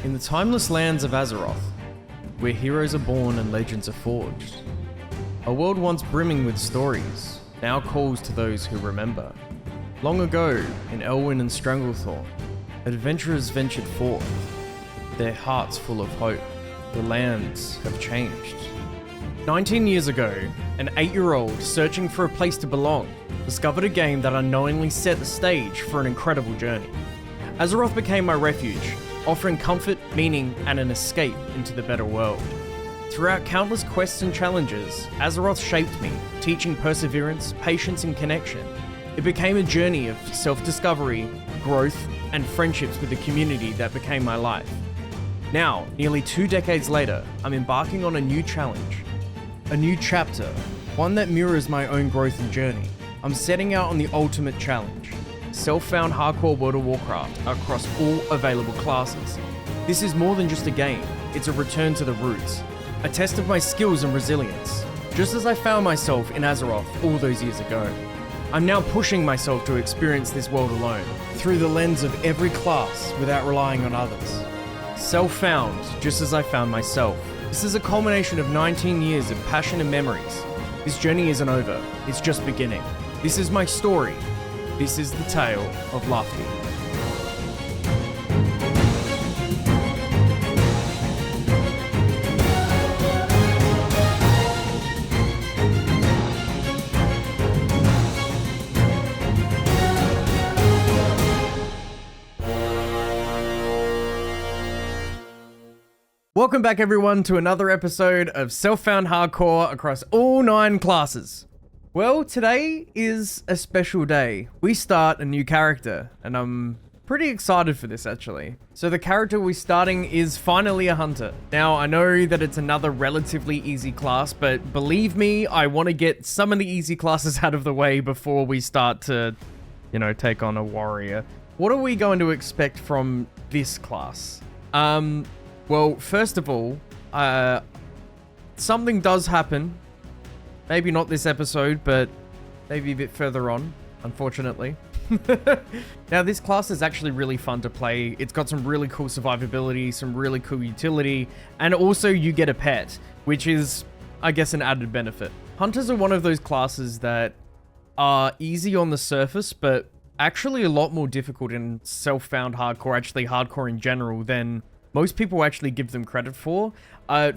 In the timeless lands of Azeroth, where heroes are born and legends are forged, a world once brimming with stories now calls to those who remember. Long ago, in Elwyn and Stranglethorn, adventurers ventured forth, their hearts full of hope. The lands have changed. 19 years ago, an 8-year-old searching for a place to belong discovered a game that unknowingly set the stage for an incredible journey. Azeroth became my refuge, offering comfort, meaning, and an escape into the better world. Throughout countless quests and challenges, Azeroth shaped me, teaching perseverance, patience, and connection. It became a journey of self-discovery, growth, and friendships with the community that became my life. Now, nearly 2 decades later, I'm embarking on a new challenge. A new chapter, one that mirrors my own growth and journey. I'm setting out on the ultimate challenge. Self-found hardcore World of Warcraft across all available classes. This is more than just a game, it's a return to the roots. A test of my skills and resilience, just as I found myself in Azeroth all those years ago. I'm now pushing myself to experience this world alone, through the lens of every class without relying on others. Self-found, just as I found myself. This is a culmination of 19 years of passion and memories. This journey isn't over, it's just beginning. This is my story. This is the tale of Lofty. Welcome back everyone to another episode of Self-Found Hardcore across all 9 classes. Well, today is a special day. We start a new character, and I'm pretty excited for this actually. So the character we're starting is finally a hunter. Now, I know that it's another relatively easy class, but believe me, I want to get some of the easy classes out of the way before we start to, take on a warrior. What are we going to expect from this class? Well, first of all, something does happen. Maybe not this episode, but maybe a bit further on, unfortunately. Now, this class is actually really fun to play. It's got some really cool survivability, some really cool utility, and also you get a pet, which is, I guess, an added benefit. Hunters are one of those classes that are easy on the surface, but actually a lot more difficult in self-found hardcore, actually hardcore in general, than most people actually give them credit for.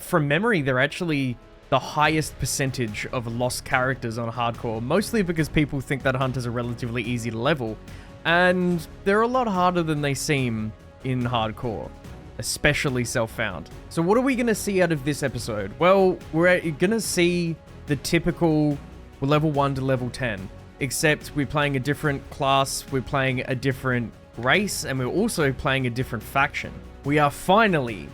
From memory, they're actually the highest percentage of lost characters on hardcore, mostly because people think that hunters are relatively easy to level, and they're a lot harder than they seem in hardcore, especially self-found. So what are we going to see out of this episode? Well, we're going to see the typical level 1 to level 10, except we're playing a different class, we're playing a different race, and we're also playing a different faction. We are finally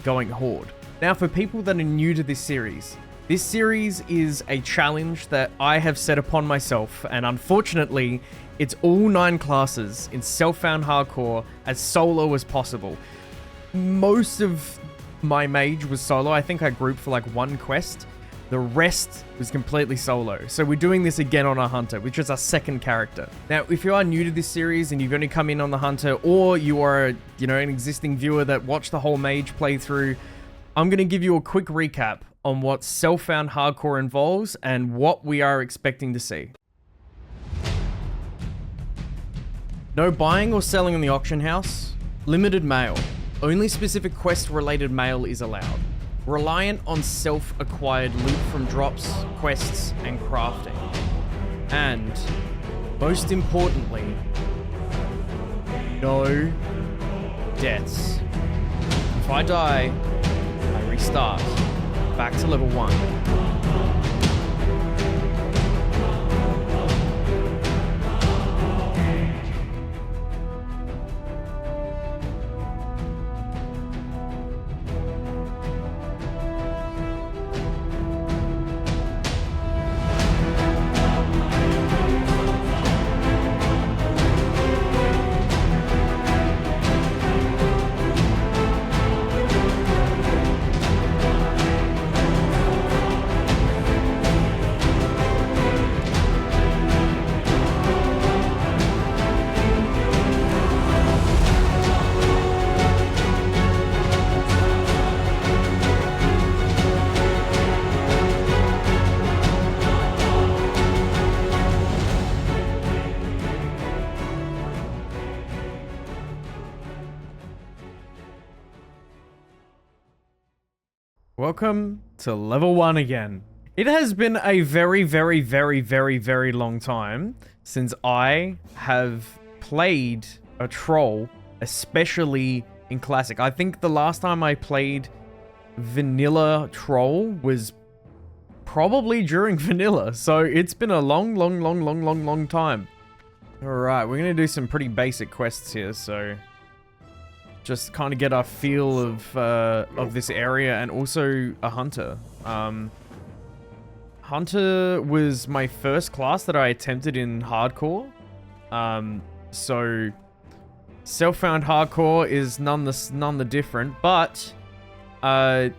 going Horde. Now, for people that are new to this series is a challenge that I have set upon myself, and unfortunately, it's all 9 classes in self-found hardcore as solo as possible. Most of my mage was solo. I think I grouped for like 1 quest. The rest was completely solo. So we're doing this again on our hunter, which is our second character. Now, if you are new to this series and you've only come in on the hunter, or you are, an existing viewer that watched the whole mage playthrough, I'm going to give you a quick recap on what self-found hardcore involves and what we are expecting to see. No buying or selling in the auction house. Limited mail. Only specific quest-related mail is allowed. Reliant on self-acquired loot from drops, quests, and crafting. And, most importantly, no deaths. If I die, I restart, back to level 1. Welcome to level 1 again. It has been a very, very, very, very, very long time since I have played a troll, especially in Classic. I think the last time I played Vanilla Troll was probably during Vanilla, so it's been a long time. Alright, we're gonna do some pretty basic quests here, so just kind of get our feel of this area, and also a hunter. Hunter was my first class that I attempted in hardcore. So self-found hardcore is none the different, but I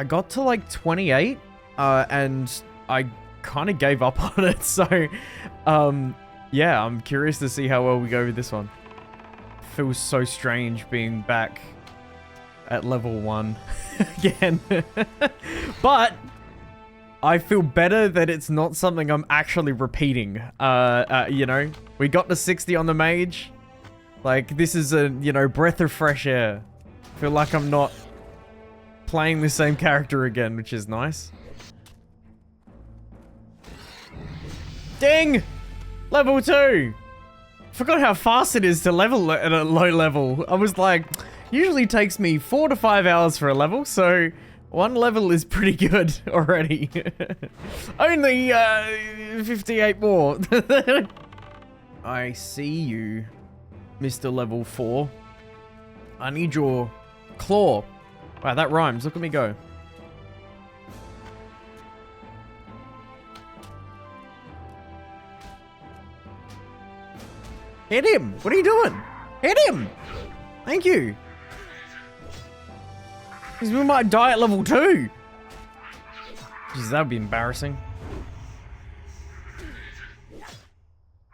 got to like 28 and I kind of gave up on it. So yeah, I'm curious to see how well we go with this one. Feels so strange being back at level 1 again. But I feel better that it's not something I'm actually repeating. You know, we got to 60 on the mage. Like, this is a, you know, breath of fresh air. I feel like I'm not playing the same character again, which is nice. Ding! Level 2! Forgot how fast it is to level at a low level. I was like, usually takes me 4 to 5 hours for a level, so 1 level is pretty good already. Only 58 more. I see you, Mr. Level 4. I need your claw. Wow, that rhymes. Look at me go. Hit him! What are you doing? Hit him! Thank you. Because we might die at level 2. Jeez, that would be embarrassing.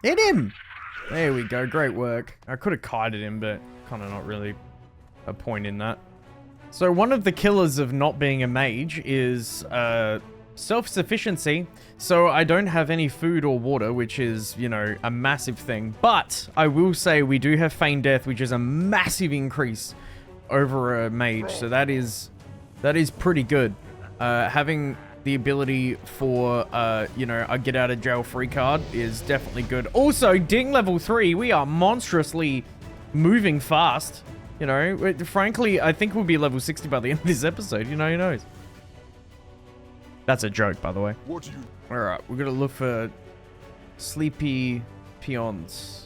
Hit him! There we go. Great work. I could have kited him, but kind of not really a point in that. So one of the killers of not being a mage is self-sufficiency. So I don't have any food or water, which is, you know, a massive thing. But I will say we do have Feign Death, which is a massive increase over a mage. So that is pretty good. Having the ability for, you know, a get out of jail free card is definitely good. Also, Ding level 3, we are monstrously moving fast. You know, frankly, I think we'll be level 60 by the end of this episode. You know, who knows? That's a joke, by the way. Alright, we're gonna look for sleepy peons.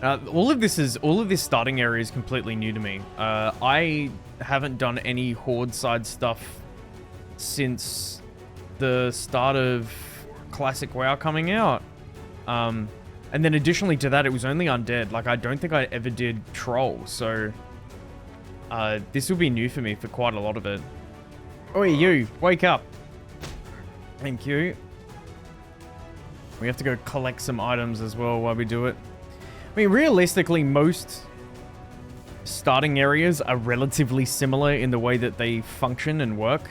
All of this starting area is completely new to me. I haven't done any horde side stuff since the start of Classic WoW coming out. And then additionally to that, it was only undead. Like, I don't think I ever did troll, so this will be new for me for quite a lot of it. Oi, you, wake up. Thank you. We have to go collect some items as well while we do it. I mean, realistically, most starting areas are relatively similar in the way that they function and work.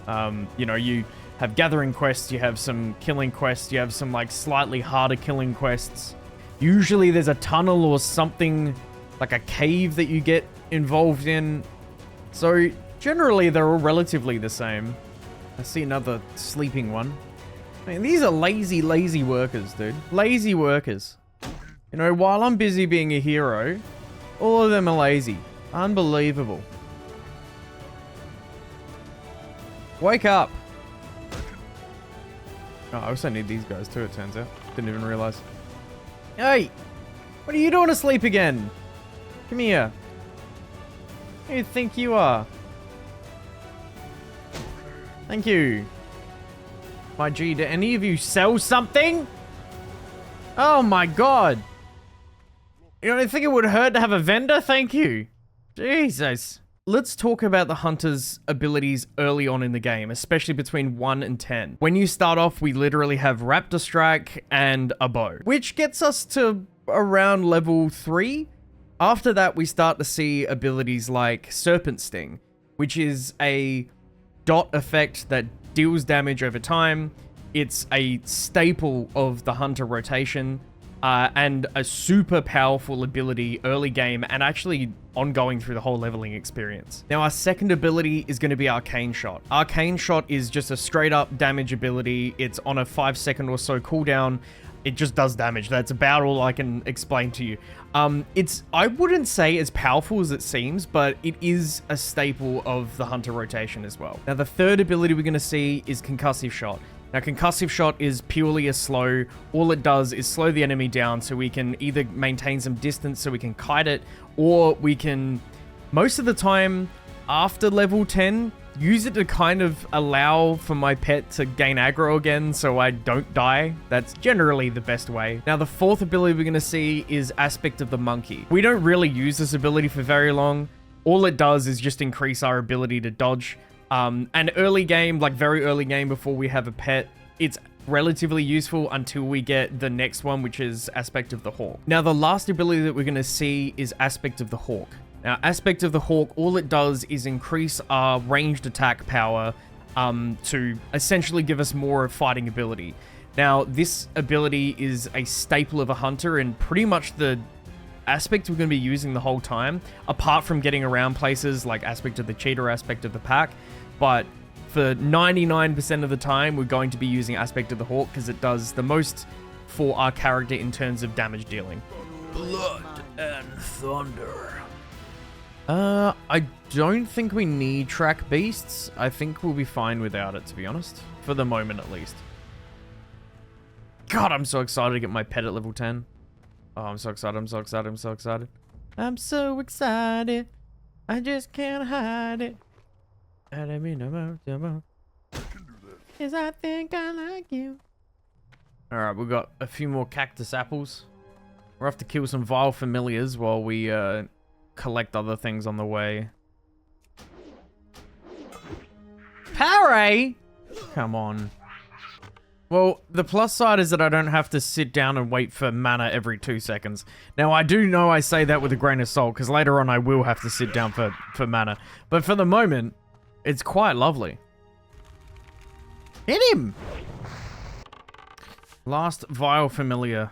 You know, you have gathering quests, you have some killing quests, you have some, like, slightly harder killing quests. Usually there's a tunnel or something, like a cave that you get involved in. So, generally, they're all relatively the same. I see another sleeping one. I mean, these are lazy workers, dude. Lazy workers. You know, while I'm busy being a hero, all of them are lazy. Unbelievable. Wake up. Oh, I also need these guys too, it turns out. Didn't even realize. Hey! What are you doing asleep again? Come here. Who do you think you are? Thank you. My G, do any of you sell something? Oh my god. You don't think it would hurt to have a vendor? Thank you. Jesus. Let's talk about the hunter's abilities early on in the game, especially between 1 and 10. When you start off, we literally have Raptor Strike and a bow, which gets us to around level 3. After that, we start to see abilities like Serpent Sting, which is a dot effect that deals damage over time. It's a staple of the hunter rotation. and a super powerful ability early game and actually ongoing through the whole leveling experience. Now, our second ability is going to be Arcane Shot. Arcane Shot is just a straight up damage ability. It's on a 5-second or so cooldown. It just does damage. That's about all I can explain to you. I wouldn't say as powerful as it seems, but it is a staple of the Hunter rotation as well. Now, the third ability we're going to see is Concussive Shot. Now, Concussive Shot is purely a slow. All it does is slow the enemy down so we can either maintain some distance so we can kite it, or we can, most of the time, after level 10, use it to kind of allow for my pet to gain aggro again so I don't die. That's generally the best way. Now, the fourth ability we're going to see is Aspect of the Monkey. We don't really use this ability for very long. All it does is just increase our ability to dodge. And early game, like very early game before we have a pet, it's relatively useful until we get the next one, which is Aspect of the Hawk. Now, the last ability that we're going to see is Aspect of the Hawk. Now, Aspect of the Hawk, all it does is increase our ranged attack power to essentially give us more fighting ability. Now, this ability is a staple of a hunter and pretty much the aspect we're going to be using the whole time, apart from getting around places like Aspect of the Cheetah, Aspect of the Pack. But for 99% of the time, we're going to be using Aspect of the Hawk because it does the most for our character in terms of damage dealing. Blood and thunder. I don't think we need track beasts. I think we'll be fine without it, to be honest. For the moment, at least. God, I'm so excited to get my pet at level 10. Oh, I'm so excited, I'm so excited, I'm so excited. I'm so excited. I just can't hide it. I don't mean no more. Cause I think I like you. Alright, we've got a few more cactus apples. We'll have to kill some vile familiars while we, collect other things on the way. Parry? Come on. Well, the plus side is that I don't have to sit down and wait for mana every 2 seconds. Now, I do know I say that with a grain of salt, because later on I will have to sit down for mana. But for the moment, it's quite lovely. Hit him! Last vile familiar.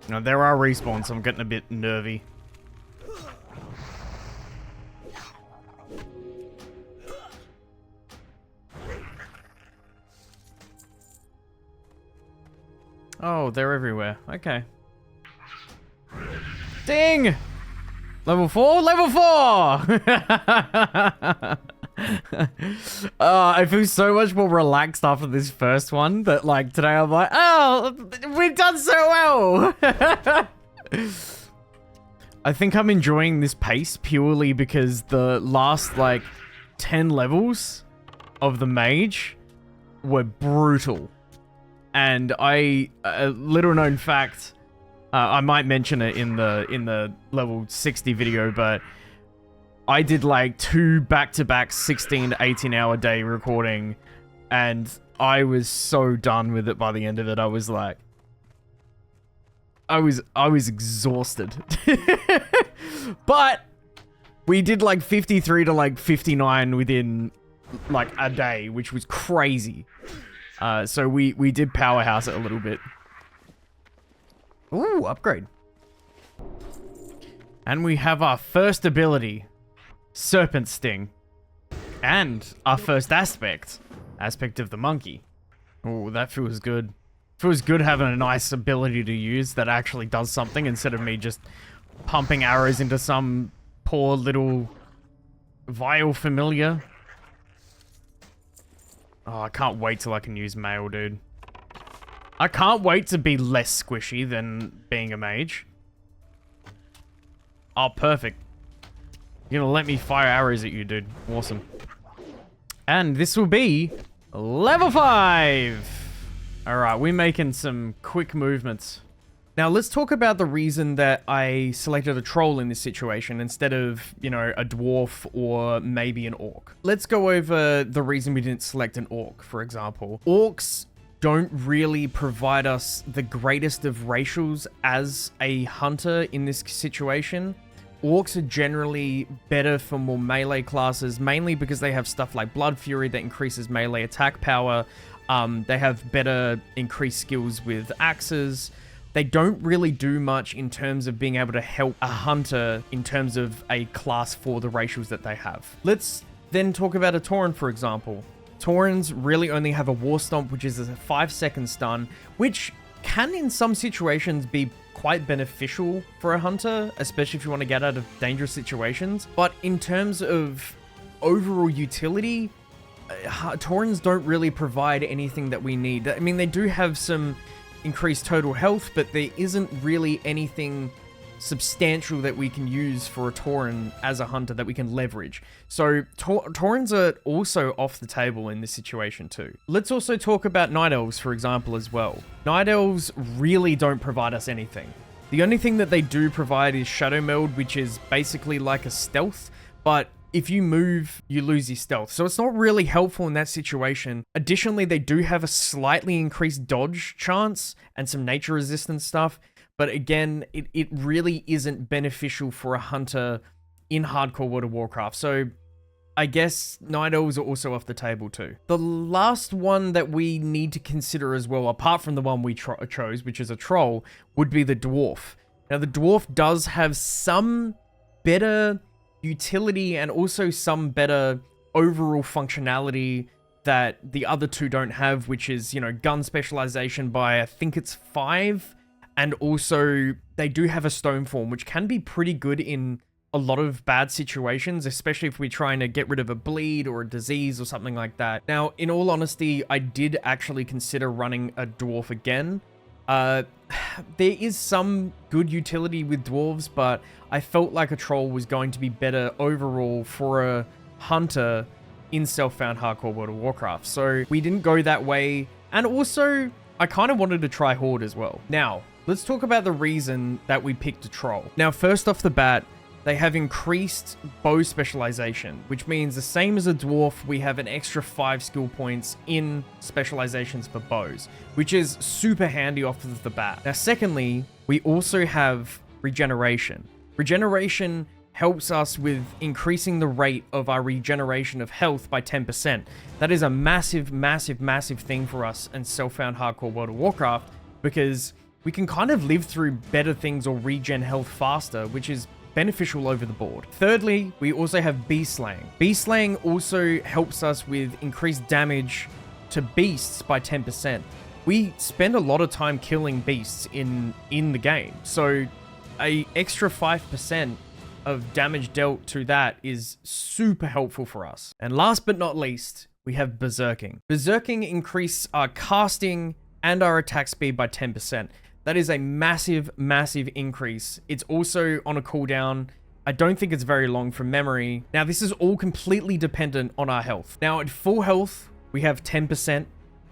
Now, there are respawns, so I'm getting a bit nervy. Oh, they're everywhere. Okay. Ding! Level 4? Level 4! I feel so much more relaxed after this first one that, like, today I'm like, oh, we've done so well! I think I'm enjoying this pace purely because the last, like, 10 levels of the mage were brutal. And little known fact, I might mention it in the level 60 video, but I did like 2 back-to-back 16 to 18 hour day recording, and I was so done with it by the end of it. I was like, I was exhausted. But we did like 53 to like 59 within like a day, which was crazy. So we did powerhouse it a little bit. Ooh, upgrade. And we have our first ability, Serpent Sting. And our first aspect, Aspect of the Monkey. Ooh, that feels good. Feels good having a nice ability to use that actually does something instead of me just pumping arrows into some poor little vile familiar. Oh, I can't wait till I can use mail, dude. I can't wait to be less squishy than being a mage. Oh, perfect. You're gonna let me fire arrows at you, dude. Awesome. And this will be level 5! Alright, we're making some quick movements. Now, let's talk about the reason that I selected a troll in this situation instead of, you know, a dwarf or maybe an orc. Let's go over the reason we didn't select an orc, for example. Orcs don't really provide us the greatest of racials as a hunter in this situation. Orcs are generally better for more melee classes, mainly because they have stuff like Blood Fury that increases melee attack power, They have better increased skills with axes. They don't really do much in terms of being able to help a hunter in terms of a class for the racials that they have. Let's then talk about a Tauren, for example. Taurens really only have a War Stomp, which is a 5-second stun, which can in some situations be quite beneficial for a hunter, especially if you want to get out of dangerous situations. But in terms of overall utility, Taurens don't really provide anything that we need. I mean, they do have some increased total health, but there isn't really anything substantial that we can use for a Tauren as a hunter that we can leverage. So Taurens are also off the table in this situation too. Let's also talk about Night Elves, for example, as well. Night Elves really don't provide us anything. The only thing that they do provide is Shadow Meld, which is basically like a stealth, but if you move, you lose your stealth. So it's not really helpful in that situation. Additionally, they do have a slightly increased dodge chance and some nature resistance stuff. But again, it really isn't beneficial for a hunter in hardcore World of Warcraft. So I guess Night Elves are also off the table too. The last one that we need to consider as well, apart from the one we chose, which is a troll, would be the Dwarf. Now, the Dwarf does have some better utility and also some better overall functionality that the other two don't have, which is, you know, gun specialization by, I think it's 5. And also, they do have a stone form, which can be pretty good in a lot of bad situations, especially if we're trying to get rid of a bleed or a disease or something like that. Now, in all honesty, I did actually consider running a dwarf again. There is some good utility with dwarves, but I felt like a troll was going to be better overall for a hunter in self-found hardcore World of Warcraft. So we didn't go that way. And also, I kind of wanted to try Horde as well. Now, let's talk about the reason that we picked a troll. Now, first off the bat, they have increased bow specialization, which means the same as a dwarf, we have an extra 5 skill points in specializations for bows, which is super handy off of the bat. Now, secondly, we also have regeneration. Regeneration helps us with increasing the rate of our regeneration of health by 10%. That is a massive, massive, massive thing for us in self-found hardcore World of Warcraft, because we can kind of live through better things or regen health faster, which is beneficial over the board. Thirdly, we also have Beast Slaying. Beast Slaying also helps us with increased damage to beasts by 10%. We spend a lot of time killing beasts in the game, so a extra 5% of damage dealt to that is super helpful for us. And last but not least, we have Berserking. Berserking increases our casting and our attack speed by 10%. That is a massive, massive increase. It's also on a cooldown. I don't think it's very long from memory. Now, this is all completely dependent on our health. Now, at full health, we have 10%.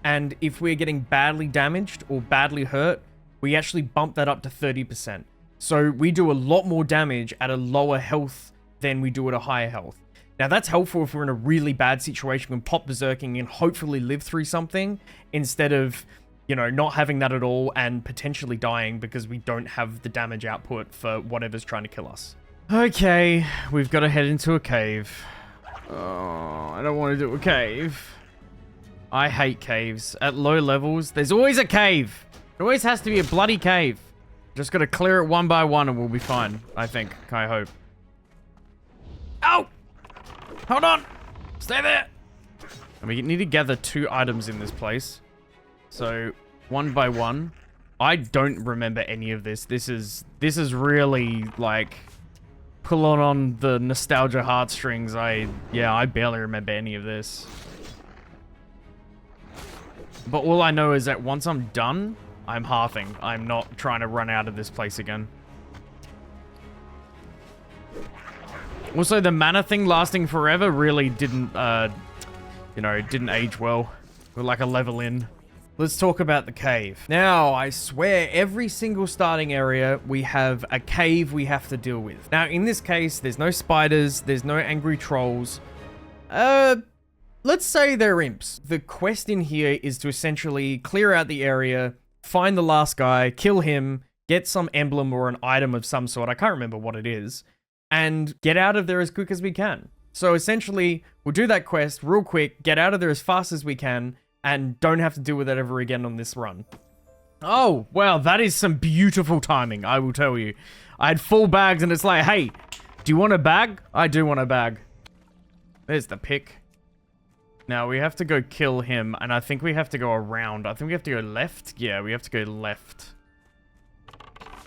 And if we're getting badly damaged or badly hurt, we actually bump that up to 30%. So we do a lot more damage at a lower health than we do at a higher health. Now, that's helpful if we're in a really bad situation and pop Berserking and hopefully live through something, instead of, you know, not having that at all and potentially dying because we don't have the damage output for whatever's trying to kill us. Okay, we've got to head into a cave. Oh, I don't want to do a cave. I hate caves. At low levels, there's always a cave. There always has to be a bloody cave. Just got to clear it one by one and we'll be fine, I think. I hope. Ow! Hold on! Stay there! And we need to gather 2 items in this place. So, one by one. I don't remember any of this. This is really, like, pulling on the nostalgia heartstrings. I barely remember any of this. But all I know is that once I'm done, I'm halving. I'm not trying to run out of this place again. Also, the mana thing lasting forever really didn't, didn't age well. We're like a level in. Let's talk about the cave. Now, I swear, every single starting area, we have a cave we have to deal with. Now, in this case, there's no spiders, there's no angry trolls. Let's say they're imps. The quest in here is to essentially clear out the area, find the last guy, kill him, get some emblem or an item of some sort, I can't remember what it is, and get out of there as quick as we can. So essentially, we'll do that quest real quick, get out of there as fast as we can, and don't have to deal with that ever again on this run. Oh, well, that is some beautiful timing, I will tell you. I had full bags and it's like, hey, do you want a bag? I do want a bag. There's the pick. Now, we have to go kill him, and I think we have to go around. I think we have to go left. Yeah, we have to go left.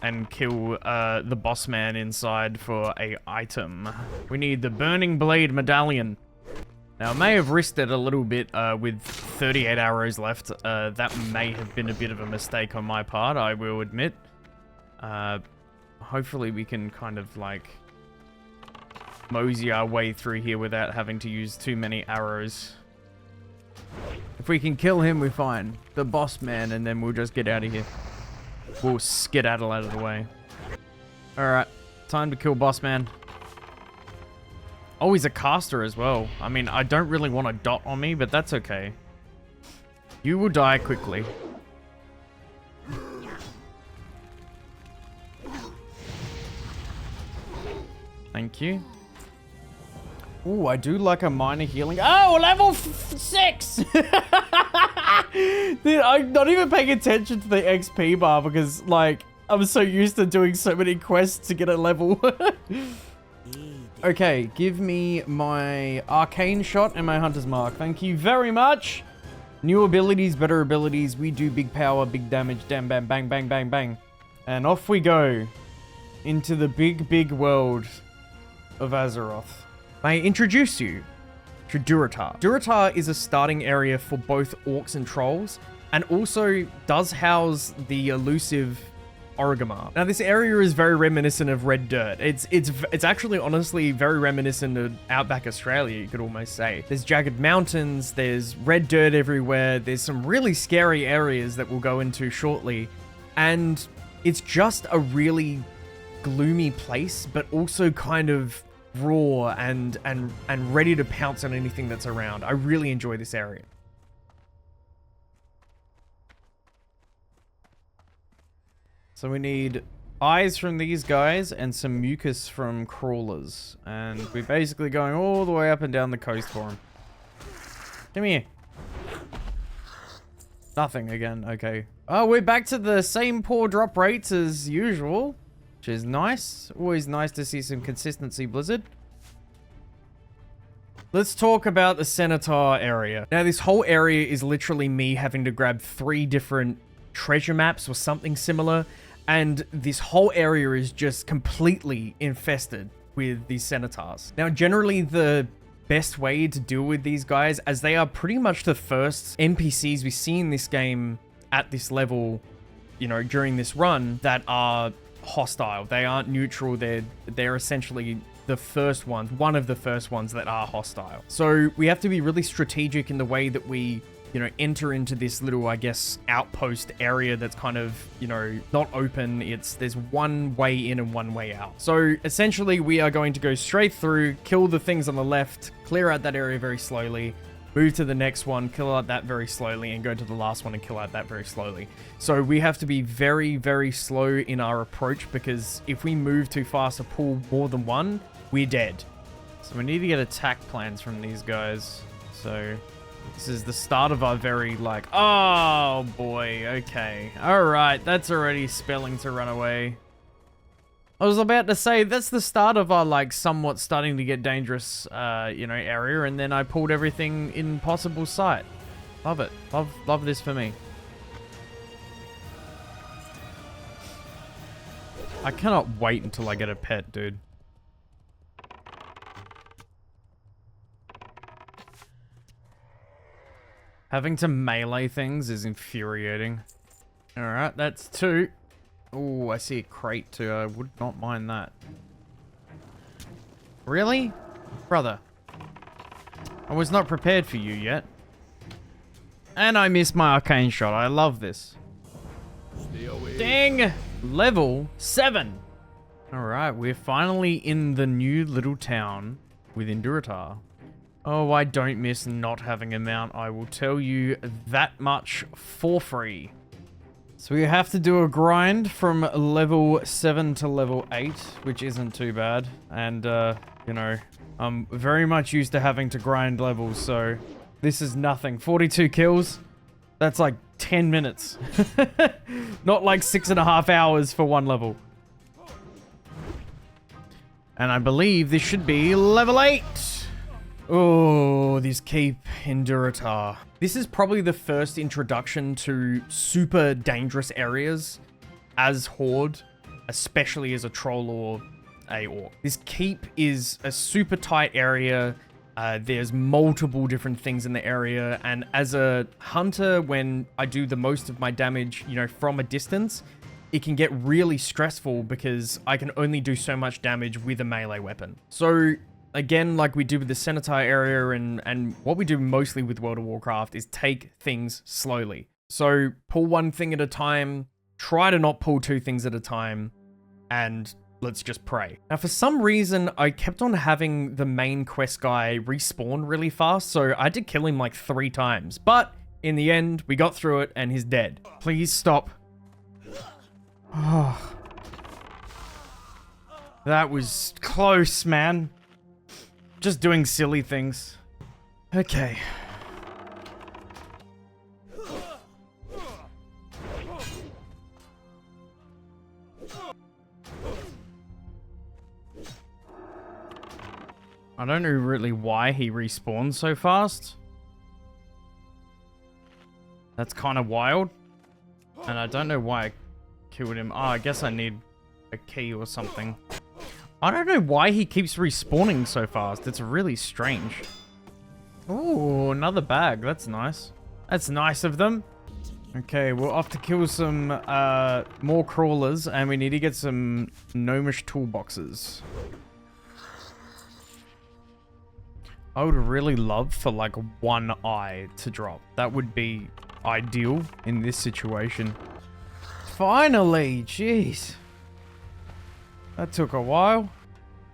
And kill the boss man inside for a item. We need the Burning Blade Medallion. Now, I may have risked it a little bit with 38 arrows left. That may have been a bit of a mistake on my part, I will admit. Hopefully we can kind of, like, mosey our way through here without having to use too many arrows. If we can kill him, we're fine. The boss man, and then we'll just get out of here. We'll skedaddle out of the way. Alright, time to kill boss man. Oh, he's a caster as well. I mean, I don't really want a dot on me, but that's okay. You will die quickly. Thank you. Ooh, I do like a minor healing. Oh, level 6! Dude, I'm not even paying attention to the XP bar because, like, I'm so used to doing so many quests to get a level. Okay, give me my arcane shot and my hunter's mark. Thank you very much. New abilities, better abilities. We do big power, big damage. Damn, bang, bang, bang, bang, bang. And off we go into the big, big world of Azeroth. May I introduce you to Durotar. Durotar is a starting area for both orcs and trolls, and also does house the elusive Orgrimmar. Now, this area is very reminiscent of Red Dirt. It's actually honestly very reminiscent of Outback Australia, you could almost say. There's jagged mountains, there's red dirt everywhere, there's some really scary areas that we'll go into shortly, and it's just a really gloomy place, but also kind of raw and ready to pounce on anything that's around. I really enjoy this area. So we need eyes from these guys and some mucus from crawlers. And we're basically going all the way up and down the coast for them. Come here. Nothing again. Okay. Oh, we're back to the same poor drop rates as usual, which is nice. Always nice to see some consistency, Blizzard. Let's talk about the Centaur area. Now, this whole area is literally me having to grab 3 different treasure maps or something similar. And this whole area is just completely infested with these Centaurs. Now, generally the best way to deal with these guys, as they are pretty much the first NPCs we see in this game at this level, you know, during this run, that are hostile. They aren't neutral. They're essentially the first ones, one of the first ones that are hostile. So we have to be really strategic in the way that we, you know, enter into this little, I guess, outpost area that's kind of, you know, not open. There's one way in and one way out. So essentially we are going to go straight through, kill the things on the left, clear out that area very slowly, move to the next one, kill out that very slowly, and go to the last one and kill out that very slowly. So we have to be very, very slow in our approach, because if we move too fast or pull more than one, we're dead. So we need to get attack plans from these guys. So this is the start of our very, like, oh boy, okay. Alright, that's already spelling to run away. I was about to say, that's the start of our, like, somewhat starting to get dangerous, you know, area, and then I pulled everything in possible sight. Love it. Love this for me. I cannot wait until I get a pet, dude. Having to melee things is infuriating. Alright, that's 2. Oh, I see a crate too. I would not mind that. Really? Brother. I was not prepared for you yet. And I missed my arcane shot. I love this. Dang! Level 7. Alright, we're finally in the new little town within Durotar. Oh, I don't miss not having a mount. I will tell you that much for free. So we have to do a grind from level 7 to level 8, which isn't too bad. And, you know, I'm very much used to having to grind levels, so This is nothing. 42 kills. That's like 10 minutes. Not like 6.5 hours for one level. And I believe this should be level 8. Oh, this keep in Durotar. This is probably the first introduction to super dangerous areas as Horde, especially as a troll or a orc. This keep is a super tight area. There's multiple different things in the area, and as a hunter, when I do the most of my damage, you know, from a distance, it can get really stressful because I can only do so much damage with a melee weapon. So again, like we do with the Centaur area and what we do mostly with World of Warcraft is take things slowly. So pull one thing at a time, try to not pull two things at a time, and let's just pray. Now, for some reason, I kept on having the main quest guy respawn really fast, so I had to kill him like 3 times. But in the end, we got through it and he's dead. Please stop. Oh. That was close, man. Just doing silly things. Okay. I don't know really why he respawns so fast. That's kind of wild. And I don't know why I killed him. Oh, I guess I need a key or something. I don't know why he keeps respawning so fast. It's really strange. Oh, another bag. That's nice. That's nice of them. Okay, we're off to kill some more crawlers, and we need to get some gnomish toolboxes. I would really love for like one eye to drop. That would be ideal in this situation. Finally, jeez. That took a while.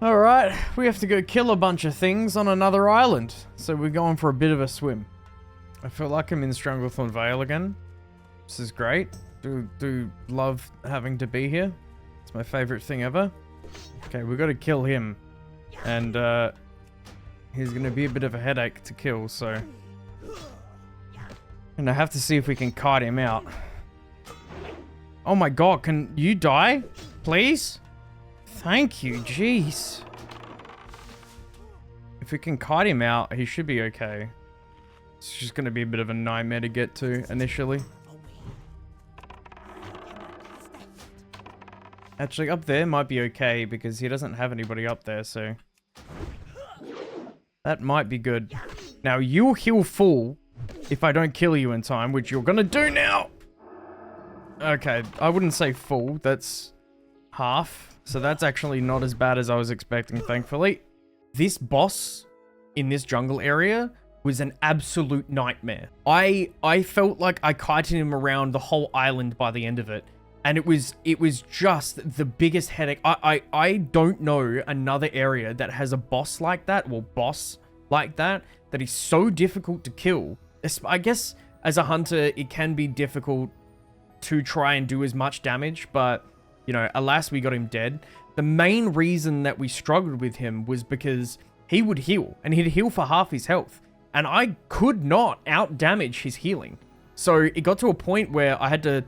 All right, we have to go kill a bunch of things on another island. So we're going for a bit of a swim. I feel like I'm in Stranglethorn Vale again. This is great. Do love having to be here. It's my favorite thing ever. Okay, we got to kill him. And he's going to be a bit of a headache to kill, so... And I have to see if we can kite him out. Oh my god, can you die? Please? Thank you, jeez. If we can kite him out, he should be okay. It's just going to be a bit of a nightmare to get to initially. Actually, up there might be okay because he doesn't have anybody up there, so... That might be good. Now, you'll heal full if I don't kill you in time, which you're gonna do now! Okay, I wouldn't say full. That's half. So that's actually not as bad as I was expecting, thankfully. This boss in this jungle area was an absolute nightmare. I felt like I kited him around the whole island by the end of it. And it was just the biggest headache. I don't know another area that has a boss like that, or boss like that is so difficult to kill. I guess as a hunter, it can be difficult to try and do as much damage, but, you know, alas, we got him dead. The main reason that we struggled with him was because he would heal, and he'd heal for half his health. And I could not out-damage his healing. So it got to a point where I had to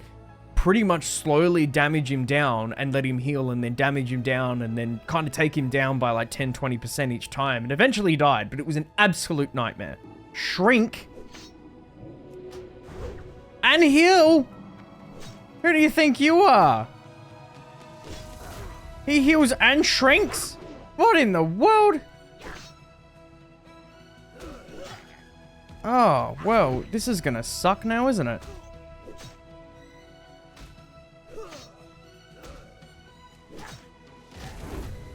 pretty much slowly damage him down and let him heal, and then damage him down and then kind of take him down by like 10-20% each time, and eventually he died, but it was an absolute nightmare. Shrink and heal. Who do you think you are? He heals and shrinks? What in the world? Oh, well, this is gonna suck now, isn't it?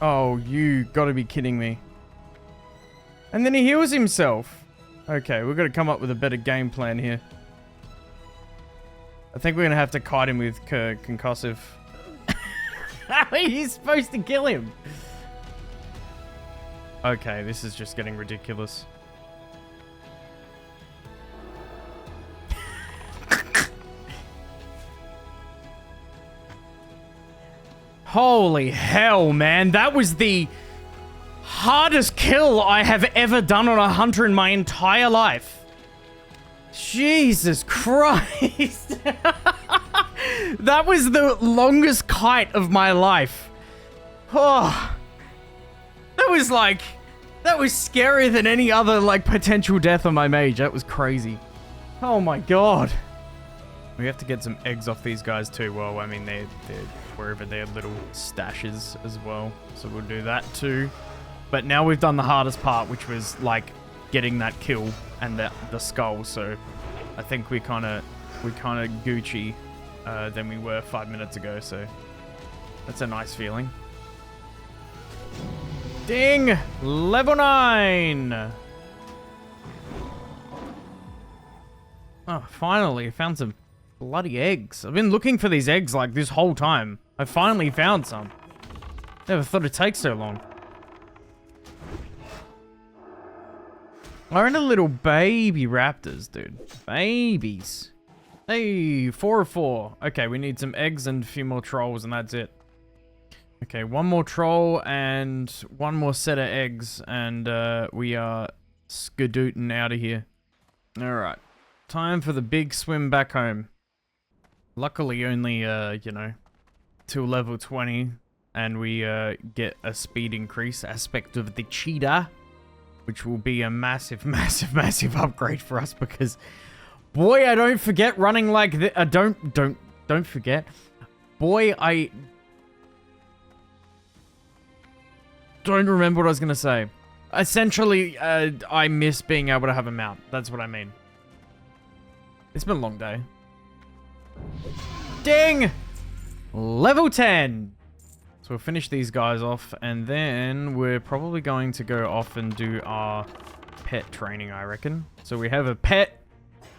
Oh, you gotta be kidding me. And then he heals himself. Okay, we've got to come up with a better game plan here. I think we're gonna have to kite him with concussive. How are you supposed to kill him? Okay, this is just getting ridiculous. Holy hell, man. That was the hardest kill I have ever done on a hunter in my entire life. Jesus Christ. That was the longest kite of my life. Oh. That was scarier than any other, like, potential death on my mage. That was crazy. Oh my god. We have to get some eggs off these guys too. Well, I mean, they're wherever their little stashes as well. So we'll do that too. But now we've done the hardest part, which was, like, getting that kill and the skull. So I think we're kind of Gucci than we were 5 minutes ago. So that's a nice feeling. Ding! Level 9! Oh, finally, found some bloody eggs. I've been looking for these eggs, like, this whole time. I finally found some. Never thought it'd take so long. Why aren't the little baby raptors, dude? Babies. Hey, 4 of 4. Okay, we need some eggs and a few more trolls, and that's it. Okay, one more troll and one more set of eggs, and we are skadooting out of here. Alright, time for the big swim back home. Luckily only, you know, till level 20, and we get a speed increase aspect of the cheetah, which will be a massive, massive, massive upgrade for us, because, boy, I don't forget running like this. Don't forget. Boy, I don't remember what I was going to say. Essentially, I miss being able to have a mount. That's what I mean. It's been a long day. Ding! Level 10! So we'll finish these guys off, and then we're probably going to go off and do our pet training, I reckon. So we have a pet,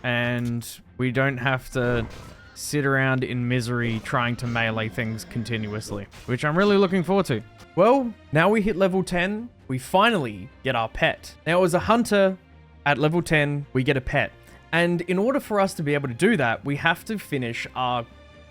and we don't have to sit around in misery trying to melee things continuously, which I'm really looking forward to. Well, now we hit level 10, we finally get our pet. Now, as a hunter, at level 10, we get a pet. And in order for us to be able to do that, we have to finish our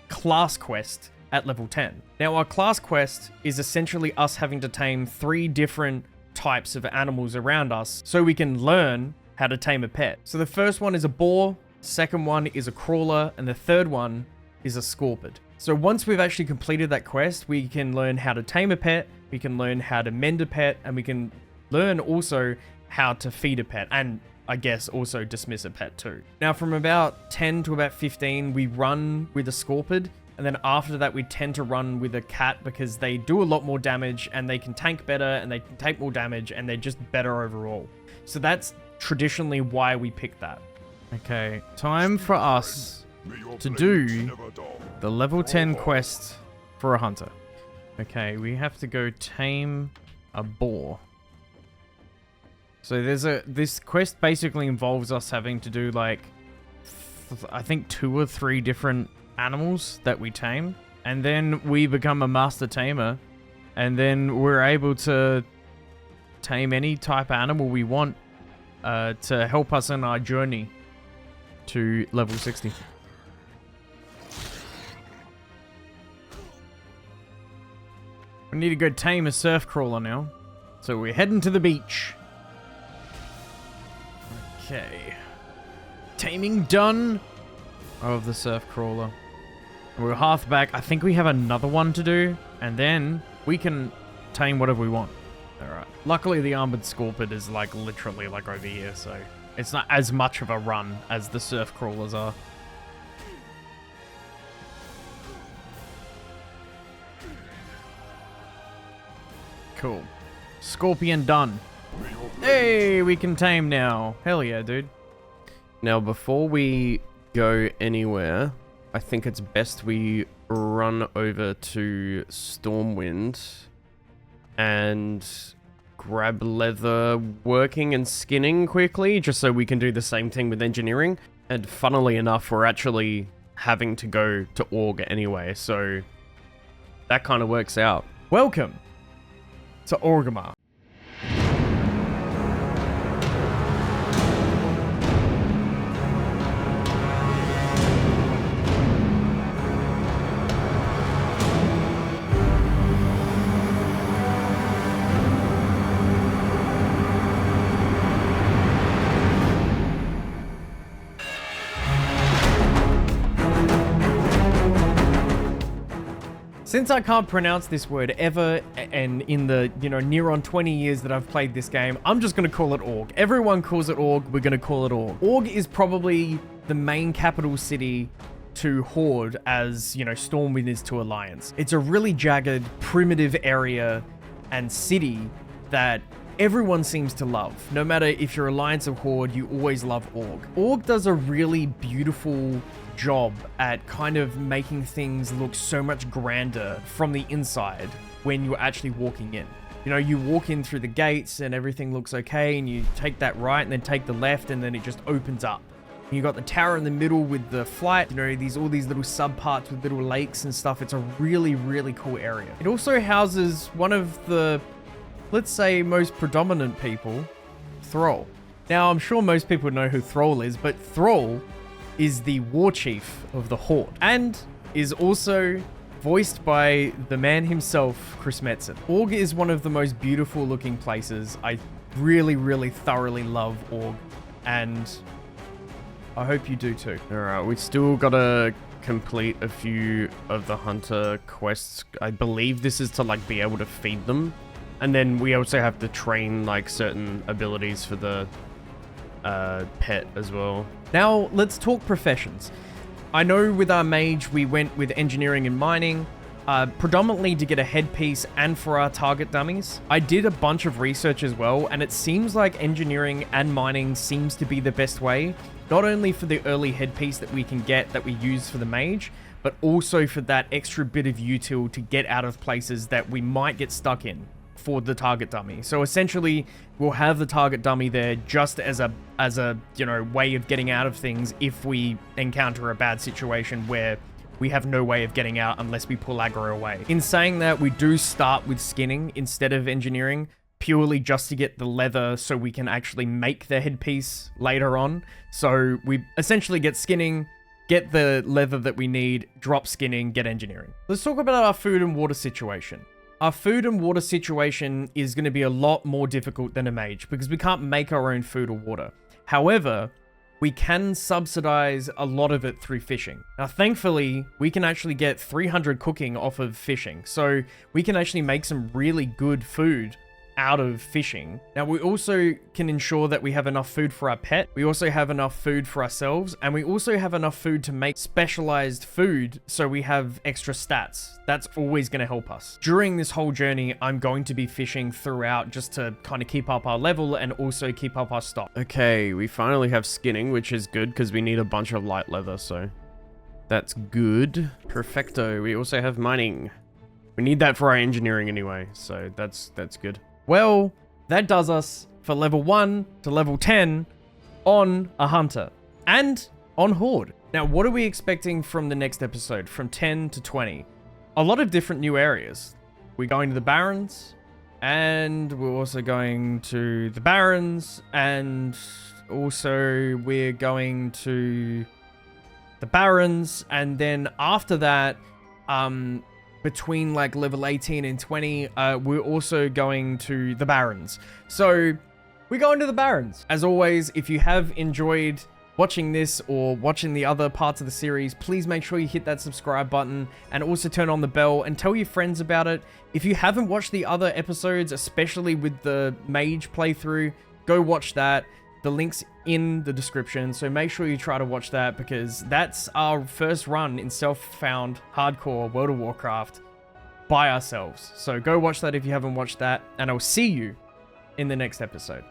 class quest at level 10. Now, our class quest is essentially us having to tame 3 different types of animals around us so we can learn how to tame a pet. So the first one is a boar, second one is a crawler, and the third one is a scorpid. So once we've actually completed that quest, we can learn how to tame a pet, we can learn how to mend a pet, and we can learn also how to feed a pet, and I guess also dismiss a pet too. Now from about 10 to about 15, we run with a scorpid, and then after that we tend to run with a cat because they do a lot more damage, and they can tank better, and they can take more damage, and they're just better overall. So that's traditionally why we pick that. Okay, time for us to do the level 10 quest for a hunter. Okay, we have to go tame a boar. So this quest basically involves us having to do like, I think 2 or 3 different animals that we tame. And then we become a master tamer. And then we're able to tame any type of animal we want to help us in our journey to level 60. We need to go tame a surf crawler now. So we're heading to the beach. Okay. Taming done of the surf crawler. We're half back. I think we have another one to do. And then we can tame whatever we want. Alright. Luckily the armored scorpid is like literally like over here. So it's not as much of a run as the surf crawlers are. Cool. Scorpion done. Hey, we can tame now. Hell yeah, dude. Now, before we go anywhere, I think it's best we run over to Stormwind and grab leather working and skinning quickly, just so we can do the same thing with engineering. And funnily enough, we're actually having to go to Org anyway, so that kind of works out. Welcome to Orgrimmar. Since I can't pronounce this word ever, and in the, near on 20 years that I've played this game, I'm just going to call it Org. Everyone calls it Org, we're going to call it Org. Org is probably the main capital city to Horde as, Stormwind is to Alliance. It's a really jagged, primitive area and city that everyone seems to love. No matter if you're Alliance or Horde, you always love Org. Org does a really beautiful job at kind of making things look so much grander from the inside when you're actually walking in. You walk in through the gates and everything looks okay, and you take that right and then take the left, and then it just opens up. You got the tower in the middle with the flight, all these little sub parts with little lakes and stuff. It's a really, really cool area. It also houses one of the, let's say, most predominant people, Thrall. Now, I'm sure most people know who Thrall is, but Thrall is the war chief of the Horde and is also voiced by the man himself, Chris Metzen. Org is one of the most beautiful looking places. I really, really thoroughly love Org, and I hope you do too. All right, we still gotta complete a few of the hunter quests. I believe this is to be able to feed them, and then we also have to train certain abilities for the pet as well. Now, let's talk professions. I know with our mage, we went with engineering and mining, predominantly to get a headpiece and for our target dummies. I did a bunch of research as well, and it seems like engineering and mining seems to be the best way, not only for the early headpiece that we can get that we use for the mage, but also for that extra bit of util to get out of places that we might get stuck in for the target dummy. So essentially, we'll have the target dummy there just as a way of getting out of things if we encounter a bad situation where we have no way of getting out unless we pull aggro away. In saying that, we do start with skinning instead of engineering, purely just to get the leather so we can actually make the headpiece later on. So we essentially get skinning, get the leather that we need, drop skinning, get engineering. Let's talk about our food and water situation. Our food and water situation is going to be a lot more difficult than a mage because we can't make our own food or water. However, we can subsidize a lot of it through fishing. Now, thankfully, we can actually get 300 cooking off of fishing. So we can actually make some really good food out of fishing. Now, we also can ensure that we have enough food for our pet. We also have enough food for ourselves, and we also have enough food to make specialized food so we have extra stats. That's always going to help us. During this whole journey, I'm going to be fishing throughout just to kind of keep up our level and also keep up our stock. Okay, we finally have skinning, which is good because we need a bunch of light leather, so that's good. Perfecto. We also have mining. We need that for our engineering anyway, so that's good. Well, that does us for level 1 to level 10 on a hunter and on Horde. Now, what are we expecting from the next episode, from 10 to 20? A lot of different new areas. We're going to the Barrens, and we're also going to the Barrens, and also we're going to the Barrens, and then after that, between level 18 and 20, we're also going to the Barrens. So we're going to the Barrens. As always, if you have enjoyed watching this or watching the other parts of the series, please make sure you hit that subscribe button and also turn on the bell and tell your friends about it. If you haven't watched the other episodes, especially with the mage playthrough, go watch that. The link's in the description, so make sure you try to watch that because that's our first run in self-found hardcore World of Warcraft by ourselves. So go watch that if you haven't watched that, and I'll see you in the next episode.